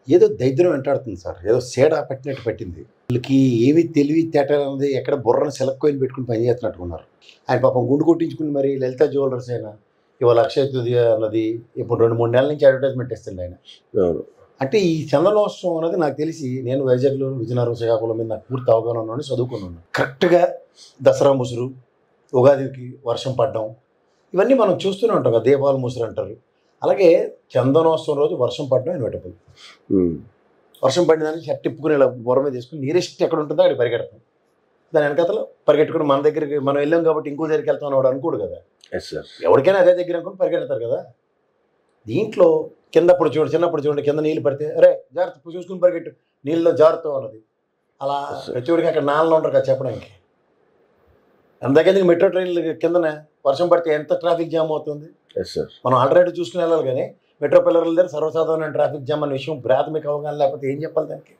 ఏదో దరిద్రం వెంటాడుతుంది సార్. ఏదో సీడ పట్టినట్టు పట్టింది. వీళ్ళకి ఏమి తెలివి తేటలన్నది ఎక్కడ బుర్రని సెలక్కోయిన పెట్టుకుని పని చేస్తున్నట్టుకున్నారు. ఆయన పాపం గుండు కొట్టించుకుని మరి లలిత జ్యువెలర్స్ అయినా ఇవాళ అక్షయ తృతీయ అన్నది ఇప్పుడు 2-3 నెలల నుంచి అడ్వర్టైజ్మెంట్ ఇస్తుంది ఆయన. అవును. అంటే ఈ చందనోత్సవం అనేది నాకు తెలిసి నేను వైజాగ్లో విజయనగరం శ్రీకాకుళం మీద నాకు పూర్తి అవగాహన ఉన్నాను, చదువుకున్నాను. కరెక్ట్గా దసరా ముసురు, ఉగాదికి వర్షం పడడం ఇవన్నీ మనం చూస్తూనే ఉంటాం కదా, దీపావళి ముసురు అంటారు. అలాగే చందనోత్సవం రోజు వర్షం పడడం ఇన్వెటబుల్. వర్షం పడిన షర్ట్ తిప్పుకుని ఇలా బుర్ర మీద తీసుకుని నీరెస్ట్ ఎక్కడ ఉంటుందో అక్కడ పరిగెడతాం. దాని వెనకతలో పరిగెట్టుకుని మన దగ్గరికి మనం వెళ్ళాం కాబట్టి ఇంకో దగ్గరికి వెళ్తాం అని వాడు అనుకోడు కదా. ఎవరికైనా అదే దగ్గర అనుకుని పరిగెడతారు కదా. దీంట్లో కిందప్పుడు చూడండి, చిన్నప్పుడు చూడండి, కింద నీళ్ళు పడితే అరే జాగ్రత్త చూసుకుని పరిగెట్టు, నీళ్ళలో జారుతావు అన్నది. అలా ప్రతివాడికి అక్కడ నాన్నలో ఉంటారు కదా చెప్పడానికి. అందుకే మెట్రో ట్రైన్లు కిందనే వర్షం పడితే ఎంత ట్రాఫిక్ జామ్ అవుతుంది. మనం ఆల్టర్నేటివ్ చూసుకుని వెళ్ళాలి, కానీ మెట్రో పిల్లర్ల దగ్గర సర్వసాధారణ ట్రాఫిక్ జామ్ అనే విషయం ప్రాథమిక అవగాహన లేకపోతే ఏం చెప్పాలి దానికి.